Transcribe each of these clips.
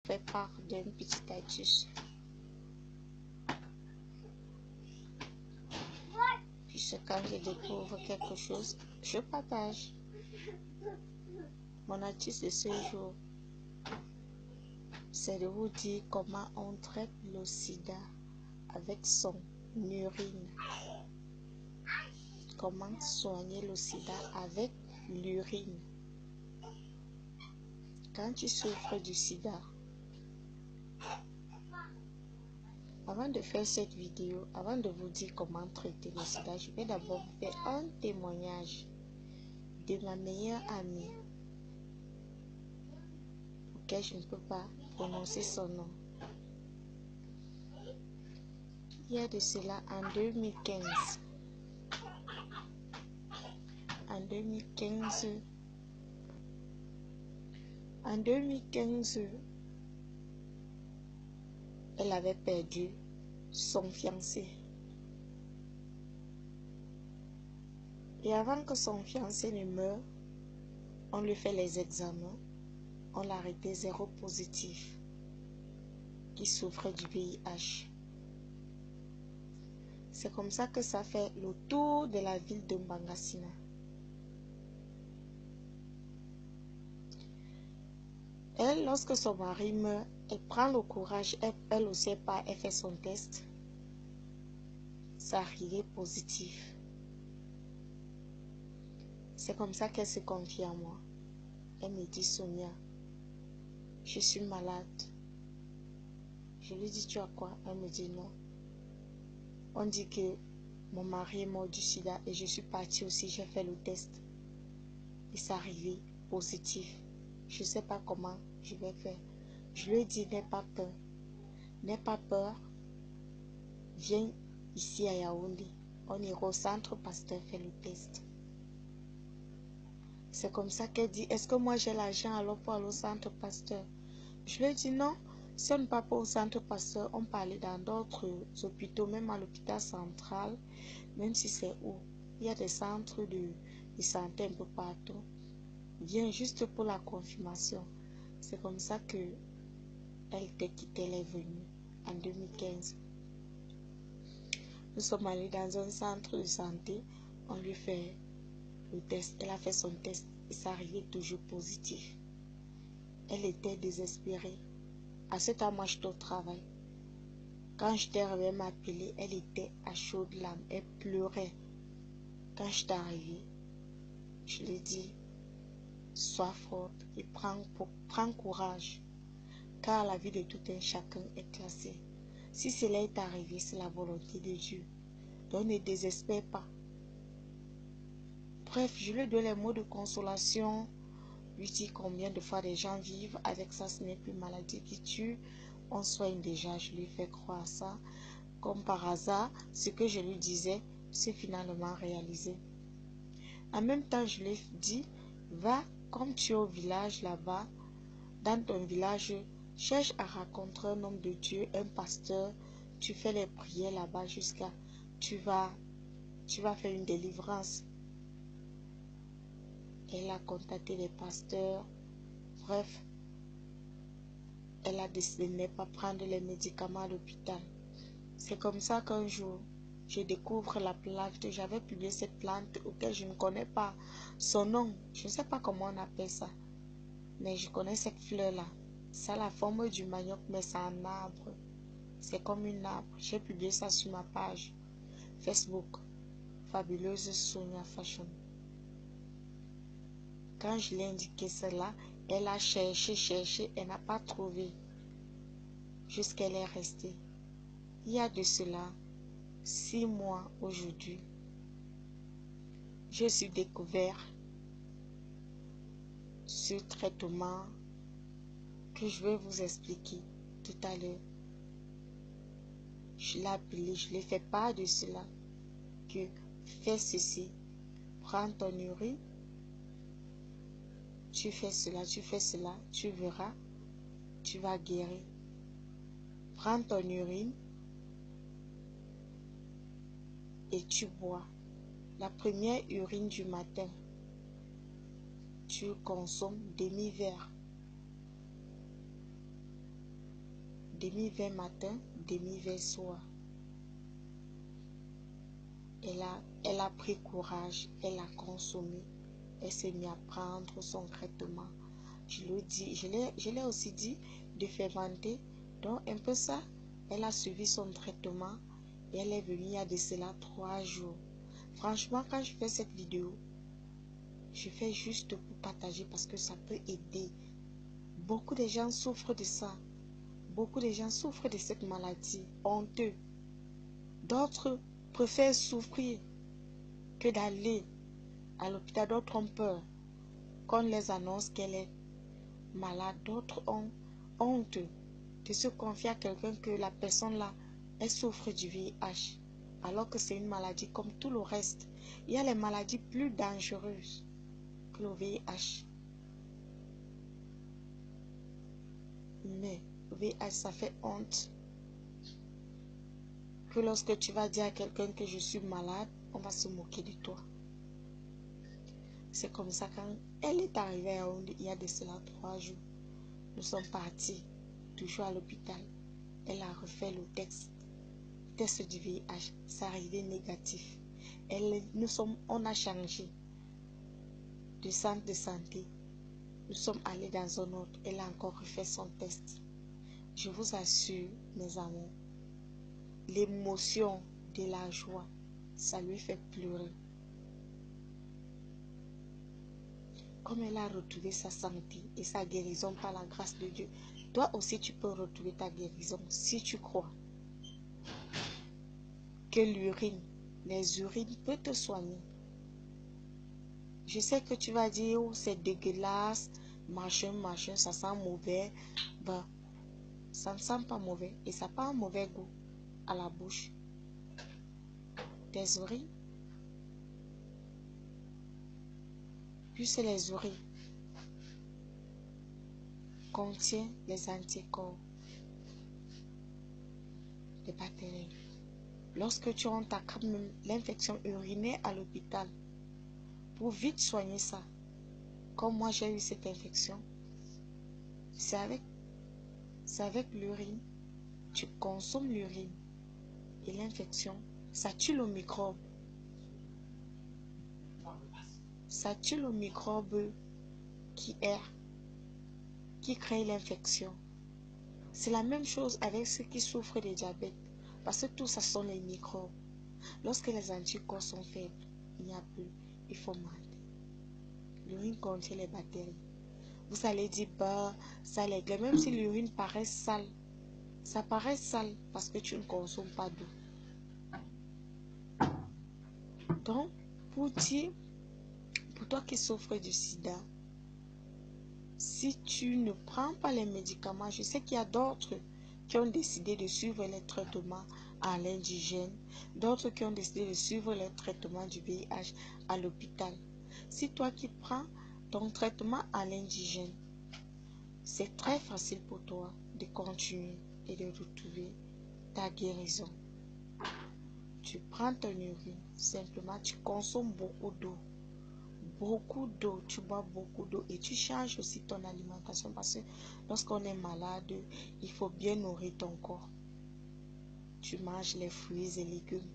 fait part d'un petit astuce. Puisque quand je découvre quelque chose, je partage. Mon astuce de ce jour, c'est de vous dire comment on traite le sida avec son urine. Comment soigner le sida avec l'urine. Quand tu souffres du sida, avant de faire cette vidéo, avant de vous dire comment traiter le sida, je vais d'abord vous faire un témoignage de ma meilleure amie, auquel je ne peux pas prononcer son nom. Il y a de cela en 2015. En 2015, elle avait perdu son fiancé. Et avant que son fiancé ne meure, on lui fait les examens. On l'a arrêté zéro positif, qui souffrait du VIH. C'est comme ça que ça fait le tour de la ville de Mbangasina. Elle, lorsque son mari meurt, elle prend le courage, elle ne sait pas, elle fait son test. Ça arrivait positif. C'est comme ça qu'elle se confie à moi. Elle me dit, Sonia, je suis malade. Je lui dis, tu as quoi? Elle me dit non. On dit que mon mari est mort du sida et je suis partie aussi, j'ai fait le test. Et c'est arrivé positif. Je ne sais pas comment je vais faire. Je lui ai dit, n'aie pas peur. N'aie pas peur. Viens ici à Yaoundé. On ira au centre pasteur faire le test. C'est comme ça qu'elle dit, est-ce que moi j'ai l'argent alors pour aller au centre pasteur? Je lui ai dit non. Si on ne part pas au centre pasteur, on peut aller dans d'autres hôpitaux, même à l'hôpital central, même si c'est où. Il y a des centres de santé un peu partout. Viens juste pour la confirmation. C'est comme ça que elle était quittée, elle est venue en 2015. Nous sommes allés dans un centre de santé, on lui fait le test, elle a fait son test et ça arrivait toujours positif. Elle était désespérée. À ce temps, moi j'étais au travail. Quand j'étais arrivée, elle m'a appelé, elle était à chaudes larmes, elle pleurait. Quand j'étais arrivée, je lui ai dit, sois forte et prends courage, car la vie de tout un chacun est classée. Si cela est arrivé, c'est la volonté de Dieu. Donc ne désespère pas. Bref, je lui donne les mots de consolation, lui dis combien de fois les gens vivent avec ça, ce n'est plus maladie qui tue. On soigne déjà, je lui fais croire ça. Comme par hasard, ce que je lui disais, c'est finalement réalisé. En même temps, je lui ai dit, va comme tu es au village là-bas, dans ton village, cherche à rencontrer un homme de Dieu, un pasteur, tu fais les prières là-bas jusqu'à, tu vas faire une délivrance. Elle a contacté les pasteurs, bref, elle a décidé de ne pas prendre les médicaments à l'hôpital. C'est comme ça qu'un jour, je découvre la plante. J'avais publié cette plante auquel je ne connais pas son nom. Je ne sais pas comment on appelle ça. Mais je connais cette fleur-là. Ça a la forme du manioc, mais c'est un arbre. C'est comme une arbre. J'ai publié ça sur ma page Facebook. Fabuleuse Sonia Fashion. Quand je l'ai indiqué cela, elle a cherché, elle n'a pas trouvé. Jusqu'elle est restée. Il y a de cela 6 mois aujourd'hui. Je suis découvert ce traitement que je vais vous expliquer tout à l'heure. Je l'ai appelé, je l'ai fait part de cela. Que fais ceci, prends ton urine, tu fais cela, tu verras, tu vas guérir. Prends ton urine et tu bois. La première urine du matin, tu consommes demi-verre. demi-vers matin, demi-vers soir. Elle a pris courage, elle a consommé, elle s'est mise à prendre son traitement. Je l'ai aussi dit de fermenter. Donc un peu ça, elle a suivi son traitement et elle est venue il y a de cela 3 jours. Franchement, quand je fais cette vidéo, je fais juste pour partager parce que ça peut aider. Beaucoup de gens souffrent de ça. Beaucoup de gens souffrent de cette maladie, honteux. D'autres préfèrent souffrir que d'aller à l'hôpital. D'autres ont peur qu'on les annonce qu'elle est malade. D'autres ont honte de se confier à quelqu'un que la personne là, elle souffre du VIH. Alors que c'est une maladie comme tout le reste. Il y a les maladies plus dangereuses que le VIH. Mais le VIH, ça fait honte. Que lorsque tu vas dire à quelqu'un que je suis malade, on va se moquer de toi. C'est comme ça quand elle est arrivée à Yaoundé, il y a de cela 3 jours. Nous sommes partis, toujours à l'hôpital. Elle a refait le test du VIH. C'est arrivé négatif. On a changé de centre de santé. Nous sommes allés dans un autre. Elle a encore refait son test. Je vous assure, mes amours, l'émotion de la joie, ça lui fait pleurer. Comme elle a retrouvé sa santé et sa guérison par la grâce de Dieu, toi aussi tu peux retrouver ta guérison si tu crois que les urines peuvent te soigner. Je sais que tu vas dire, oh, c'est dégueulasse, machin, ça sent mauvais. Ben, ça ne sent pas mauvais et ça n'a pas un mauvais goût à la bouche. Tes urines, puisque les urines contiennent les anticorps, les bactéries. Lorsque tu attrapes l'infection urinaire à l'hôpital, pour vite soigner ça, comme moi j'ai eu cette infection, c'est avec l'urine. Tu consommes l'urine et l'infection, ça tue le microbe. Ça tue le microbe qui crée l'infection. C'est la même chose avec ceux qui souffrent de diabète. Parce que tout ça sont les microbes. Lorsque les anticorps sont faibles, il n'y a plus. Il faut manger. L'urine contient les bactéries. Vous allez dire, bah, ça les gars, même si l'urine paraît sale, ça paraît sale parce que tu ne consommes pas d'eau. Donc, pour toi qui souffres du sida, si tu ne prends pas les médicaments, je sais qu'il y a d'autres qui ont décidé de suivre les traitements à l'indigène, d'autres qui ont décidé de suivre les traitements du VIH à l'hôpital. Si toi qui prends ton traitement à l'indigène, c'est très facile pour toi de continuer et de retrouver ta guérison. Tu prends ton urine, simplement tu consommes beaucoup d'eau. Tu bois beaucoup d'eau et tu changes aussi ton alimentation parce que lorsqu'on est malade, il faut bien nourrir ton corps. Tu manges les fruits et légumes,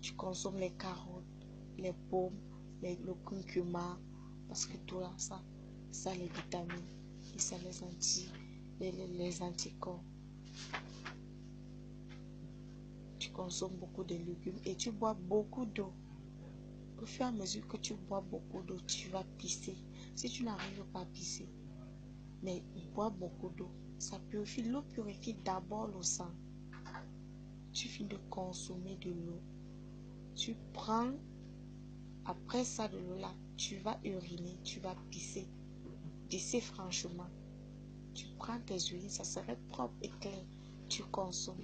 tu consommes les carottes, les pommes, le curcuma parce que tout ça, les vitamines et ça les anticorps. Tu consommes beaucoup de légumes et tu bois beaucoup d'eau. Au fur et à mesure que tu bois beaucoup d'eau, tu vas pisser. Si tu n'arrives pas à pisser, mais bois beaucoup d'eau. Ça purifie. L'eau purifie d'abord le sang. Tu finis de consommer de l'eau. Tu prends, après ça de l'eau là, tu vas uriner, tu vas pisser. Pisser franchement. Tu prends tes urines, ça serait propre et clair. Tu consommes.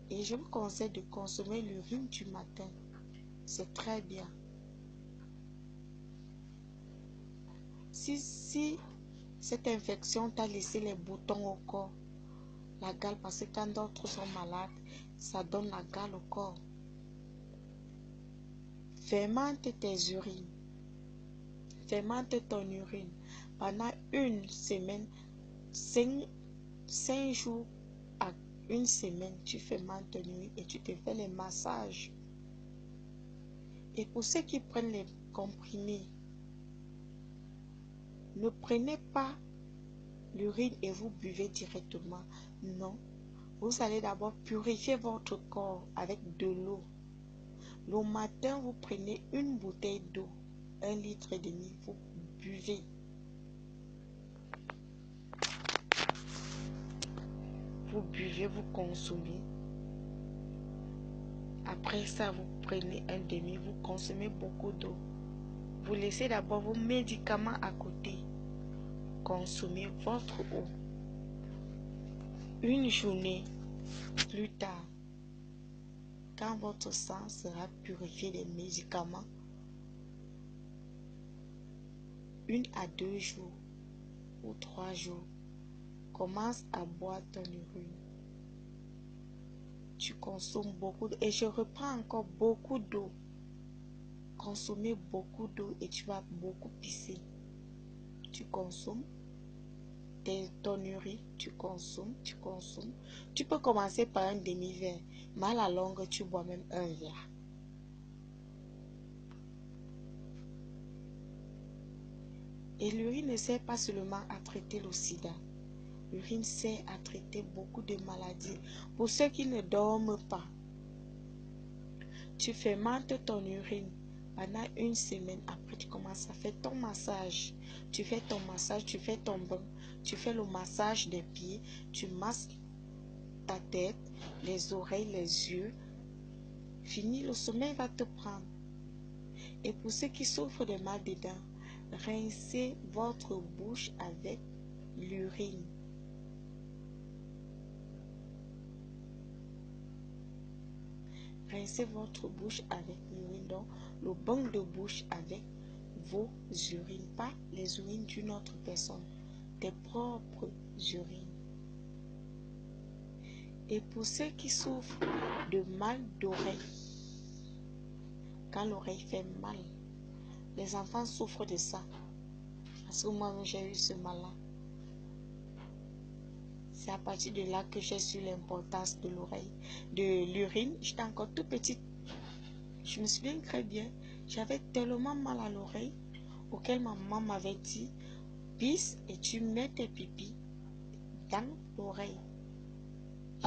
Et je me conseille de consommer l'urine du matin. C'est très bien. Si cette infection t'a laissé les boutons au corps, la gale, parce que quand d'autres sont malades, ça donne la gale au corps. Fermente tes urines. Fermente ton urine pendant une semaine, 5 5 jours à une semaine, tu fais mal de nuit et tu te fais les massages. Et pour ceux qui prennent les comprimés, ne prenez pas l'urine et vous buvez directement. Non, vous allez d'abord purifier votre corps avec de l'eau. Le matin, vous prenez une bouteille d'eau, 1,5 litre, vous buvez. Vous buvez, vous consommez. Après ça, vous prenez un demi, vous consommez beaucoup d'eau. Vous laissez d'abord vos médicaments à côté. Consommez votre eau. Une journée plus tard, quand votre sang sera purifié des médicaments, 1 à 2 jours ou 3 jours, commence à boire ton urine. Tu consommes beaucoup d'eau. Et je reprends encore beaucoup d'eau. Consommer beaucoup d'eau et tu vas beaucoup pisser. Tu consommes ton urine, tu consommes. Tu peux commencer par un demi-verre, mais à la longue, tu bois même un verre. Et l'urine ne sert pas seulement à traiter le sida. L'urine sert à traiter beaucoup de maladies. Pour ceux qui ne dorment pas, tu fermentes ton urine pendant une semaine. Après, tu commences à faire ton massage. Tu fais ton massage, tu fais ton bain, tu fais le massage des pieds, tu masses ta tête, les oreilles, les yeux. Fini, le sommeil va te prendre. Et pour ceux qui souffrent de mal des dents, rincez votre bouche avec l'urine. Rincez votre bouche avec l'urine, donc le bain de bouche avec vos urines, pas les urines d'une autre personne, tes propres urines. Et pour ceux qui souffrent de mal d'oreille, quand l'oreille fait mal, les enfants souffrent de ça. Parce que moi, j'ai eu ce mal-là. C'est à partir de là que j'ai su l'importance de l'oreille, de l'urine. J'étais encore tout petite. Je me souviens très bien. J'avais tellement mal à l'oreille auquel ma maman m'avait dit, pisse et tu mets tes pipis dans l'oreille.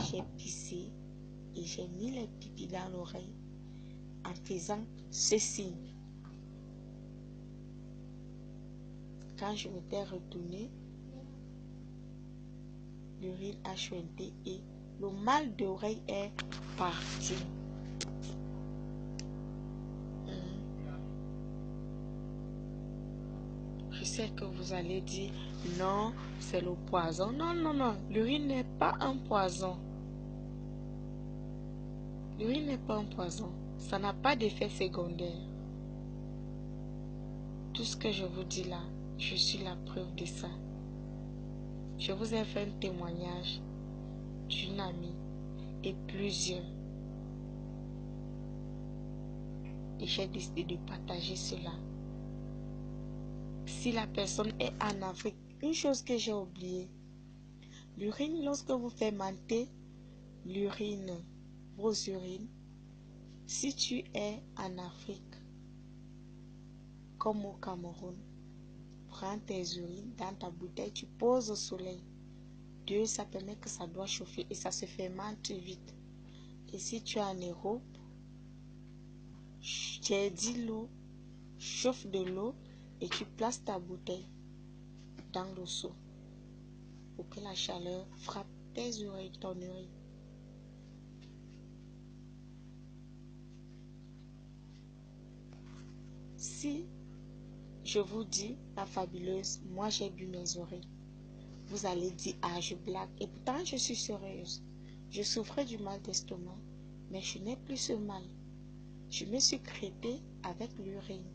J'ai pissé et j'ai mis les pipis dans l'oreille en faisant ce signe. Quand je m'étais retournée, l'urine a chuinté et le mal d'oreille est parti. Je sais que vous allez dire, non, c'est le poison. Non, non, non, l'urine n'est pas un poison. L'urine n'est pas un poison. Ça n'a pas d'effet secondaire. Tout ce que je vous dis là, je suis la preuve de ça. Je vous ai fait un témoignage d'une amie et plusieurs. Et j'ai décidé de partager cela. Si la personne est en Afrique, une chose que j'ai oubliée, l'urine, lorsque vous fermentez l'urine, vos urines, si tu es en Afrique, comme au Cameroun, prends tes urines dans ta bouteille, tu poses au soleil. 2, ça permet que ça doit chauffer et ça se fermente vite. Et si tu es en Europe, j'ai dit l'eau, chauffe de l'eau et tu places ta bouteille dans le seau pour que la chaleur frappe tes oreilles, ton urine. Si je vous dis la fabuleuse, moi j'ai bu mes oreilles, vous allez dire, ah je blague. Et pourtant je suis sérieuse. Je souffrais du mal d'estomac, mais je n'ai plus ce mal. Je me suis crêpée avec l'urine.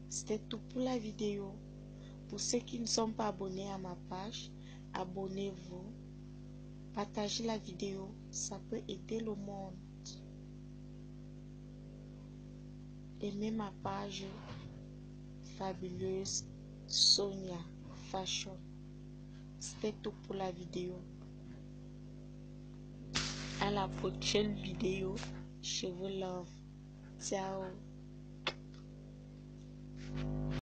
C'était tout pour la vidéo. Pour ceux qui ne sont pas abonnés à ma page, abonnez-vous. Partagez la vidéo. Ça peut aider le monde. Aimez ma page fabuleuse Sonia Fashion. C'était tout pour la vidéo. À la prochaine vidéo. Je vous love. Ciao.